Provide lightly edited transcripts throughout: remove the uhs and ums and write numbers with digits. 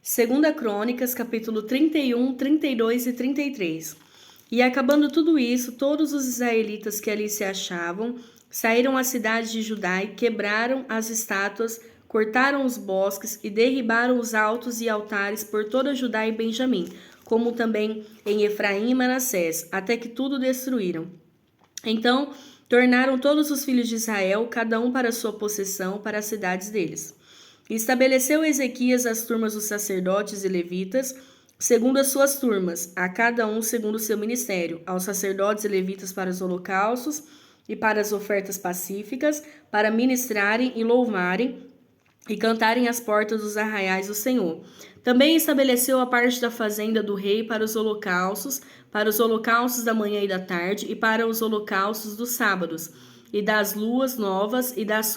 Segunda Crônicas, capítulo 31, 32 e 33. E acabando tudo isso, todos os israelitas que ali se achavam saíram à cidade de Judá e quebraram as estátuas, cortaram os bosques e derribaram os altos e altares por toda Judá e Benjamim, como também em Efraim e Manassés, até que tudo destruíram. Então tornaram todos os filhos de Israel, cada um para sua possessão, para as cidades deles. E estabeleceu Ezequias as turmas dos sacerdotes e levitas, segundo as suas turmas, a cada um segundo o seu ministério, aos sacerdotes e levitas para os holocaustos e para as ofertas pacíficas, para ministrarem e louvarem e cantarem às portas dos arraiais do Senhor. Também estabeleceu a parte da fazenda do rei para os holocaustos da manhã e da tarde, e para os holocaustos dos sábados, e das luas novas e das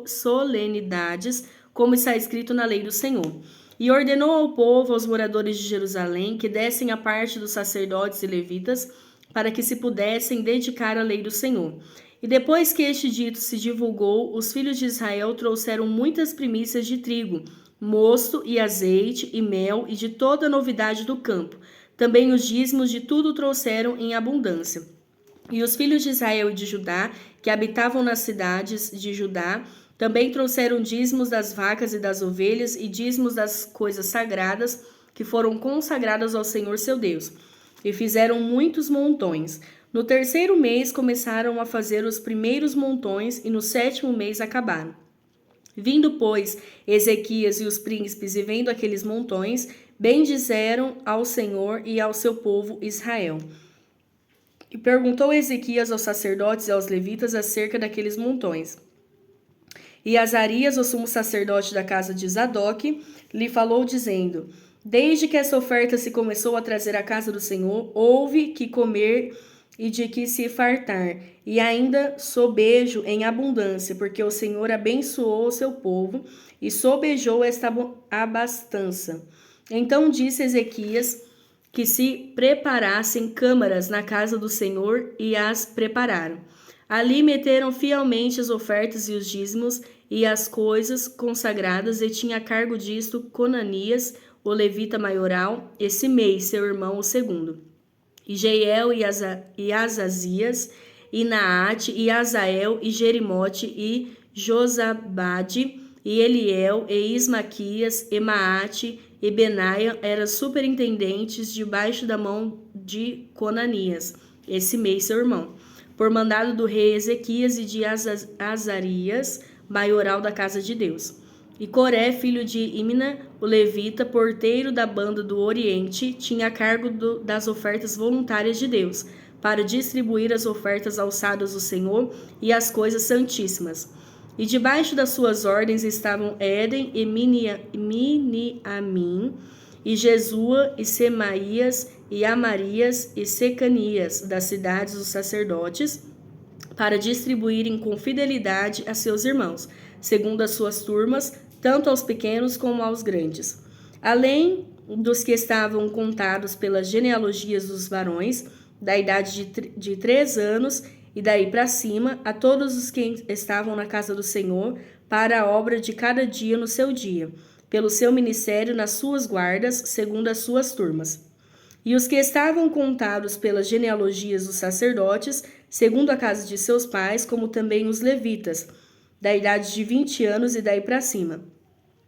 solenidades, como está escrito na lei do Senhor. E ordenou ao povo, aos moradores de Jerusalém, que dessem a parte dos sacerdotes e levitas, para que se pudessem dedicar à lei do Senhor. E depois que este dito se divulgou, os filhos de Israel trouxeram muitas primícias de trigo, mosto e azeite e mel e de toda a novidade do campo. Também os dízimos de tudo trouxeram em abundância. E os filhos de Israel e de Judá, que habitavam nas cidades de Judá, também trouxeram dízimos das vacas e das ovelhas e dízimos das coisas sagradas que foram consagradas ao Senhor seu Deus. E fizeram muitos montões. No terceiro mês começaram a fazer os primeiros montões e no sétimo mês acabaram. Vindo, pois, Ezequias e os príncipes e vendo aqueles montões, bendizeram ao Senhor e ao seu povo Israel. E perguntou Ezequias aos sacerdotes e aos levitas acerca daqueles montões. E Azarias, o sumo sacerdote da casa de Zadok, lhe falou dizendo: Desde que essa oferta se começou a trazer à casa do Senhor, houve que comer e de que se fartar, e ainda sobejo em abundância, porque o Senhor abençoou o seu povo e sobejou esta abastança. Então disse Ezequias que se preparassem câmaras na casa do Senhor, e as prepararam. Ali meteram fielmente as ofertas e os dízimos e as coisas consagradas, e tinha a cargo disto Conanias, o levita maioral, e Simei, seu irmão, o segundo. E Jeiel e Azazias, e Naate, e Azael, e Jerimote, e Josabade, e Eliel, e Ismaquias, e Maate, e Benaia eram superintendentes debaixo da mão de Conanias, e Simei, seu irmão, por mandado do rei Ezequias e de Azarias, maioral da casa de Deus. E Coré, filho de Imna, o levita, porteiro da banda do Oriente, tinha a cargo das ofertas voluntárias de Deus, para distribuir as ofertas alçadas do Senhor e as coisas santíssimas. E debaixo das suas ordens estavam Éden e Miniamim, e Jesua, e Semaías, e Amarias, e Secanias, das cidades dos sacerdotes, para distribuírem com fidelidade a seus irmãos, segundo as suas turmas, tanto aos pequenos como aos grandes. Além dos que estavam contados pelas genealogias dos varões, da idade de 3 anos e daí para cima, a todos os que estavam na casa do Senhor, para a obra de cada dia no seu dia, pelo seu ministério nas suas guardas, segundo as suas turmas. E os que estavam contados pelas genealogias dos sacerdotes, segundo a casa de seus pais, como também os levitas, da idade de 20 anos e daí para cima,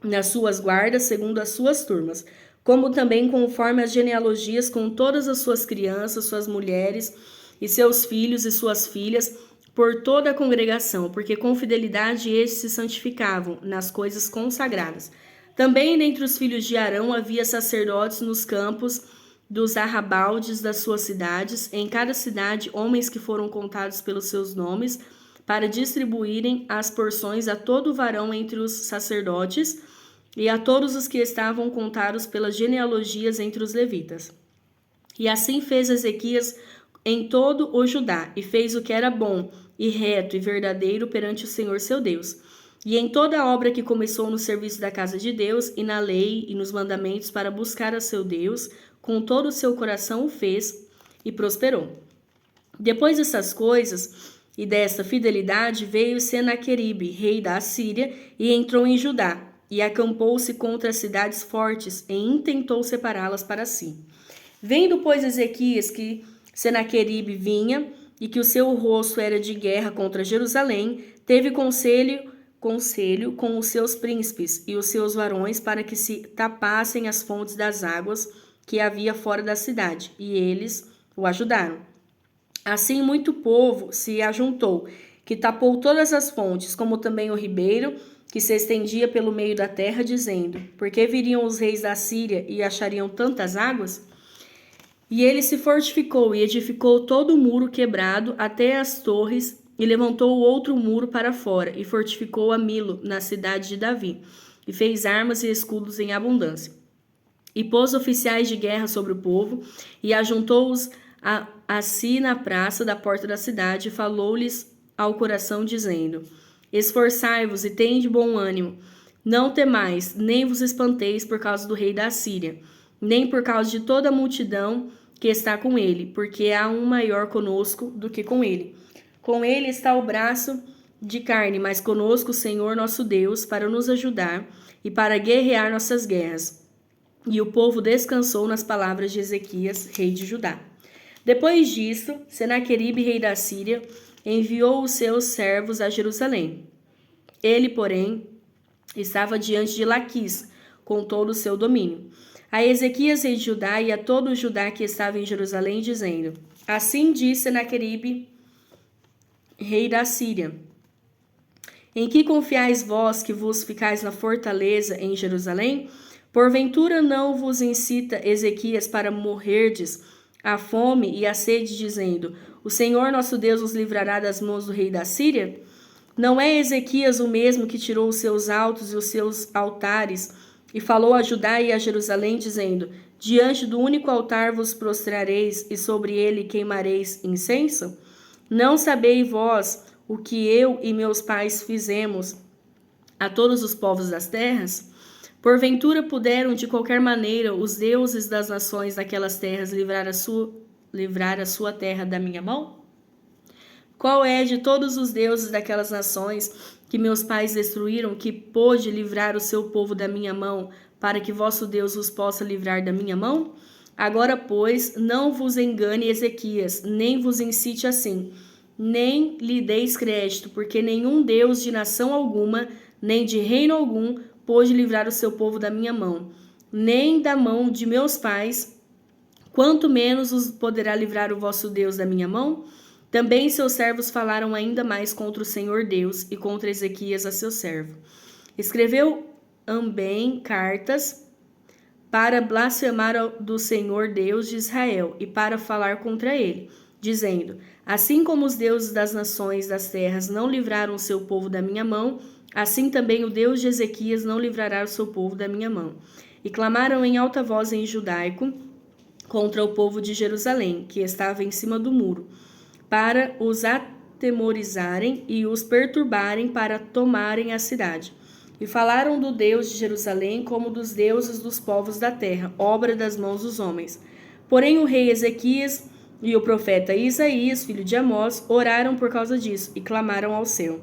nas suas guardas, segundo as suas turmas, como também conforme as genealogias, com todas as suas crianças, suas mulheres, e seus filhos e suas filhas, por toda a congregação, porque com fidelidade estes se santificavam nas coisas consagradas. Também dentre os filhos de Arão havia sacerdotes nos campos dos arrabaldes das suas cidades, em cada cidade homens que foram contados pelos seus nomes, para distribuírem as porções a todo varão entre os sacerdotes e a todos os que estavam contados pelas genealogias entre os levitas. E assim fez Ezequias em todo o Judá, e fez o que era bom e reto e verdadeiro perante o Senhor seu Deus. E em toda a obra que começou no serviço da casa de Deus, e na lei e nos mandamentos para buscar a seu Deus, com todo o seu coração o fez e prosperou. Depois dessas coisas e desta fidelidade, veio Senaqueribe, rei da Assíria, e entrou em Judá. e acampou-se contra as cidades fortes e intentou separá-las para si. Vendo, pois, Ezequias que Senaqueribe vinha e que o seu rosto era de guerra contra Jerusalém, teve conselho com os seus príncipes e os seus varões para que se tapassem as fontes das águas que havia fora da cidade, e eles o ajudaram. Assim muito povo se ajuntou, que tapou todas as fontes, como também o ribeiro, que se estendia pelo meio da terra, dizendo: Por que viriam os reis da Síria e achariam tantas águas? E ele se fortificou e edificou todo o muro quebrado até as torres, e levantou o outro muro para fora, e fortificou a Milo, na cidade de Davi, e fez armas e escudos em abundância. E pôs oficiais de guerra sobre o povo, e ajuntou-os a si na praça da porta da cidade, e falou-lhes ao coração, dizendo: Esforçai-vos e tende bom ânimo, não temais, nem vos espanteis por causa do rei da Síria, nem por causa de toda a multidão que está com ele, porque há um maior conosco do que com ele. Com ele está o braço de carne, mas conosco o Senhor nosso Deus, para nos ajudar e para guerrear nossas guerras. E o povo descansou nas palavras de Ezequias, rei de Judá. Depois disso, Senaqueribe, rei da Síria, enviou os seus servos a Jerusalém. Ele, porém, estava diante de Laquis, com todo o seu domínio. A Ezequias, rei de Judá, e a todo o Judá que estava em Jerusalém, dizendo: Assim disse Senaqueribe, rei da Síria: Em que confiais vós que vos ficais na fortaleza em Jerusalém? Porventura não vos incita Ezequias para morrerdes a fome e a sede, dizendo: O Senhor nosso Deus os livrará das mãos do rei da Síria? Não é Ezequias o mesmo que tirou os seus altos e os seus altares e falou a Judá e a Jerusalém, dizendo: Diante do único altar vos prostrareis e sobre ele queimareis incenso? Não sabeis vós o que eu e meus pais fizemos a todos os povos das terras? Porventura puderam de qualquer maneira os deuses das nações daquelas terras livrar a sua terra da minha mão? Qual é de todos os deuses daquelas nações que meus pais destruíram, que pôde livrar o seu povo da minha mão, para que vosso Deus os possa livrar da minha mão? Agora, pois, não vos engane Ezequias, nem vos incite assim, nem lhe deis crédito, porque nenhum Deus de nação alguma, nem de reino algum, pôde livrar o seu povo da minha mão, nem da mão de meus pais, quanto menos os poderá livrar o vosso Deus da minha mão? Também seus servos falaram ainda mais contra o Senhor Deus e contra Ezequias, a seu servo. Escreveu também cartas para blasfemar do Senhor Deus de Israel e para falar contra ele, dizendo: Assim como os deuses das nações das terras não livraram o seu povo da minha mão, assim também o Deus de Ezequias não livrará o seu povo da minha mão. E clamaram em alta voz em judaico contra o povo de Jerusalém, que estava em cima do muro, para os atemorizarem e os perturbarem para tomarem a cidade. E falaram do Deus de Jerusalém como dos deuses dos povos da terra, obra das mãos dos homens. Porém o rei Ezequias e o profeta Isaías, filho de Amós, oraram por causa disso e clamaram ao céu.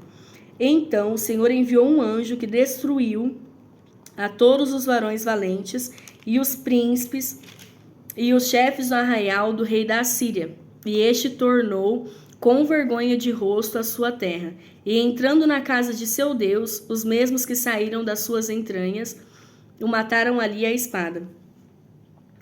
Então o Senhor enviou um anjo que destruiu a todos os varões valentes e os príncipes e os chefes do arraial do rei da Assíria. E este tornou com vergonha de rosto a sua terra, e entrando na casa de seu Deus, os mesmos que saíram das suas entranhas, o mataram ali à espada.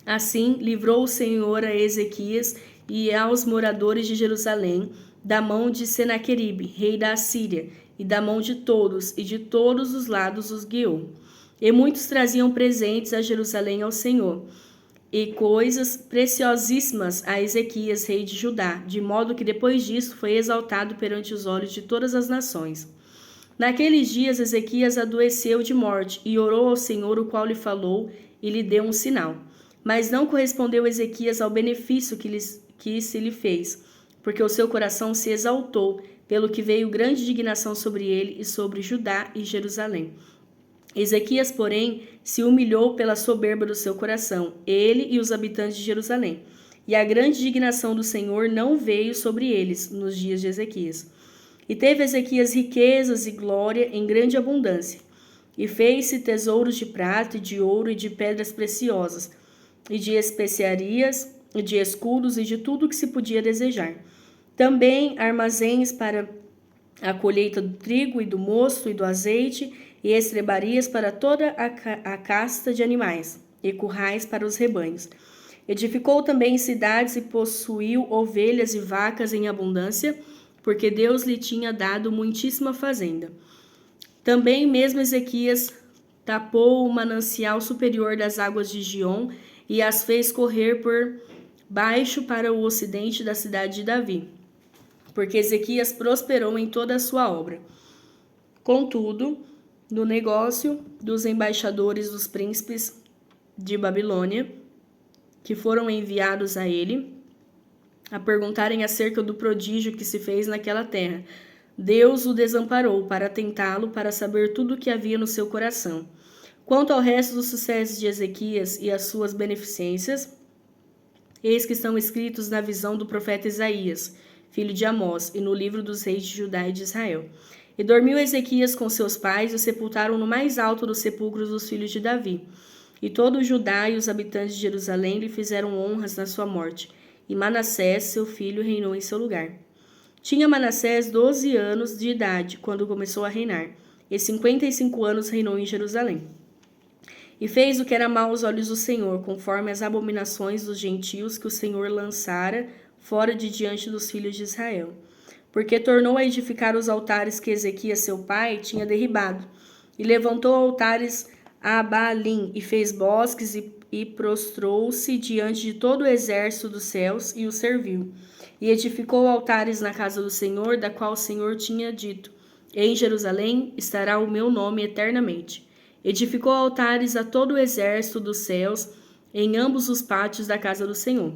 Assim livrou o Senhor a Ezequias e aos moradores de Jerusalém da mão de Senaqueribe, rei da Assíria, e da mão de todos, e de todos os lados os guiou. E muitos traziam presentes a Jerusalém ao Senhor, e coisas preciosíssimas a Ezequias, rei de Judá, de modo que depois disso foi exaltado perante os olhos de todas as nações. Naqueles dias Ezequias adoeceu de morte e orou ao Senhor, o qual lhe falou e lhe deu um sinal. Mas não correspondeu Ezequias ao benefício que se lhe fez, porque o seu coração se exaltou, pelo que veio grande indignação sobre ele e sobre Judá e Jerusalém. Ezequias, porém, se humilhou pela soberba do seu coração, ele e os habitantes de Jerusalém. E a grande indignação do Senhor não veio sobre eles nos dias de Ezequias. E teve Ezequias riquezas e glória em grande abundância. E fez-se tesouros de prata e de ouro e de pedras preciosas, e de especiarias, e de escudos e de tudo que se podia desejar. Também armazéns para a colheita do trigo e do mosto e do azeite, e estrebarias para toda a casta de animais, e currais para os rebanhos. Edificou também cidades e possuiu ovelhas e vacas em abundância, porque Deus lhe tinha dado muitíssima fazenda. Também mesmo Ezequias tapou o manancial superior das águas de Giom e as fez correr por baixo para o ocidente da cidade de Davi, porque Ezequias prosperou em toda a sua obra. Contudo, no negócio dos embaixadores dos príncipes de Babilônia, que foram enviados a ele, a perguntarem acerca do prodígio que se fez naquela terra, Deus o desamparou para tentá-lo, para saber tudo o que havia no seu coração. Quanto ao resto dos sucessos de Ezequias e as suas beneficências, eis que estão escritos na visão do profeta Isaías, filho de Amós, e no livro dos reis de Judá e de Israel. E dormiu Ezequias com seus pais e o sepultaram no mais alto dos sepulcros dos filhos de Davi. E todo o Judá e os habitantes de Jerusalém lhe fizeram honras na sua morte. E Manassés, seu filho, reinou em seu lugar. Tinha Manassés 12 anos de idade quando começou a reinar, e 55 anos reinou em Jerusalém. E fez o que era mau aos olhos do Senhor, conforme as abominações dos gentios que o Senhor lançara fora de diante dos filhos de Israel. Porque tornou a edificar os altares que Ezequias, seu pai, tinha derribado, e levantou altares a Baalim, e fez bosques, e prostrou-se diante de todo o exército dos céus, e o serviu. E edificou altares na casa do Senhor, da qual o Senhor tinha dito: em Jerusalém estará o meu nome eternamente. Edificou altares a todo o exército dos céus, em ambos os pátios da casa do Senhor.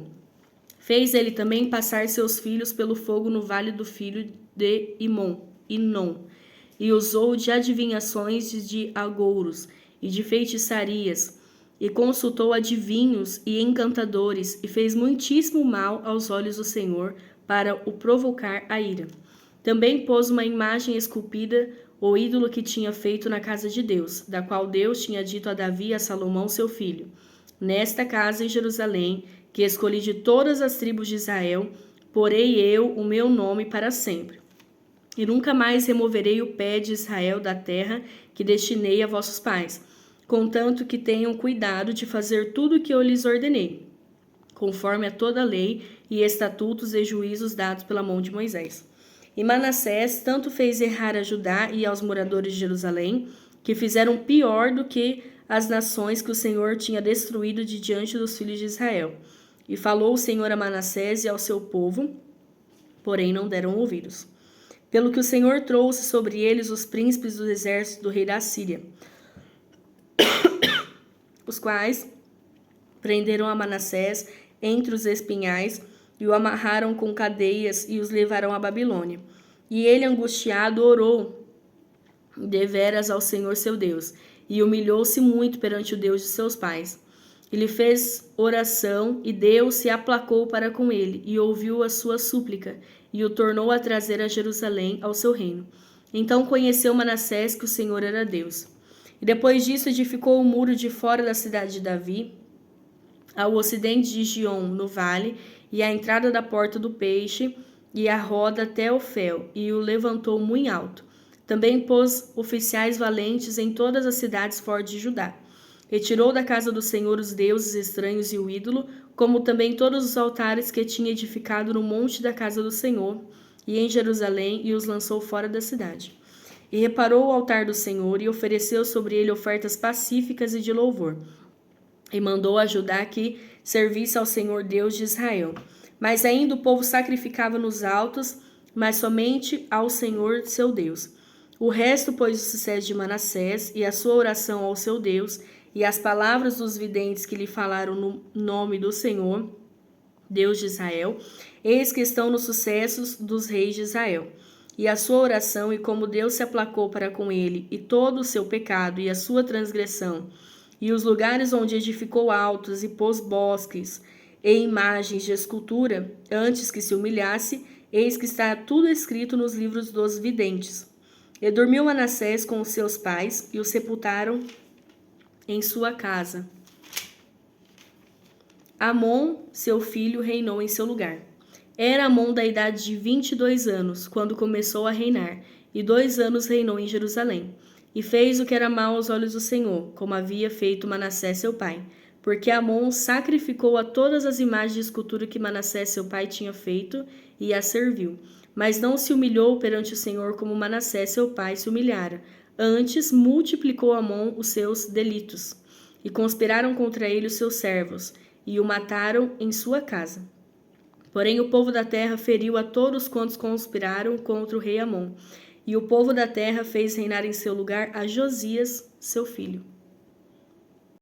Fez ele também passar seus filhos pelo fogo no vale do filho de Inom, e usou de adivinhações de agouros e de feitiçarias, e consultou adivinhos e encantadores, e fez muitíssimo mal aos olhos do Senhor, para o provocar a ira. Também pôs uma imagem esculpida, o ídolo que tinha feito na casa de Deus, da qual Deus tinha dito a Davi e a Salomão seu filho: nesta casa em Jerusalém, que escolhi de todas as tribos de Israel, porei eu o meu nome para sempre. E nunca mais removerei o pé de Israel da terra que destinei a vossos pais, contanto que tenham cuidado de fazer tudo o que eu lhes ordenei, conforme a toda a lei e estatutos e juízos dados pela mão de Moisés. E Manassés tanto fez errar a Judá e aos moradores de Jerusalém, que fizeram pior do que as nações que o Senhor tinha destruído de diante dos filhos de Israel. E falou o Senhor a Manassés e ao seu povo, porém não deram ouvidos. Pelo que o Senhor trouxe sobre eles os príncipes do exército do rei da Síria, os quais prenderam a Manassés entre os espinhais e o amarraram com cadeias e os levaram à Babilônia. E ele, angustiado, orou deveras ao Senhor seu Deus, e humilhou-se muito perante o Deus de seus pais. Ele fez oração, e Deus se aplacou para com ele, e ouviu a sua súplica, e o tornou a trazer a Jerusalém ao seu reino. Então conheceu Manassés que o Senhor era Deus. E depois disso edificou o muro de fora da cidade de Davi, ao ocidente de Giom, no vale, e a entrada da porta do peixe, e a roda até o Fel, e o levantou muito alto. Também pôs oficiais valentes em todas as cidades fortes de Judá. Retirou da casa do Senhor os deuses estranhos e o ídolo, como também todos os altares que tinha edificado no monte da casa do Senhor, e em Jerusalém, e os lançou fora da cidade. E reparou o altar do Senhor, e ofereceu sobre ele ofertas pacíficas e de louvor. E mandou a Judá que servisse ao Senhor Deus de Israel. Mas ainda o povo sacrificava nos altos, mas somente ao Senhor seu Deus. O resto, pois, o sucesso de Manassés, e a sua oração ao seu Deus, e as palavras dos videntes que lhe falaram no nome do Senhor, Deus de Israel, eis que estão nos sucessos dos reis de Israel. E a sua oração, e como Deus se aplacou para com ele, e todo o seu pecado, e a sua transgressão, e os lugares onde edificou altos, e pôs bosques, e imagens de escultura, antes que se humilhasse, eis que está tudo escrito nos livros dos videntes. E dormiu Manassés com os seus pais, e o sepultaram em sua casa. Amon, seu filho, reinou em seu lugar. Era Amon da idade de 22 anos, quando começou a reinar, e 2 anos reinou em Jerusalém. E fez o que era mal aos olhos do Senhor, como havia feito Manassés seu pai. Porque Amon sacrificou a todas as imagens de escultura que Manassés seu pai tinha feito, e as serviu. Mas não se humilhou perante o Senhor como Manassés seu pai se humilhara. Antes multiplicou Amon os seus delitos. E conspiraram contra ele os seus servos, e o mataram em sua casa. Porém o povo da terra feriu a todos quantos conspiraram contra o rei Amon. E o povo da terra fez reinar em seu lugar a Josias, seu filho.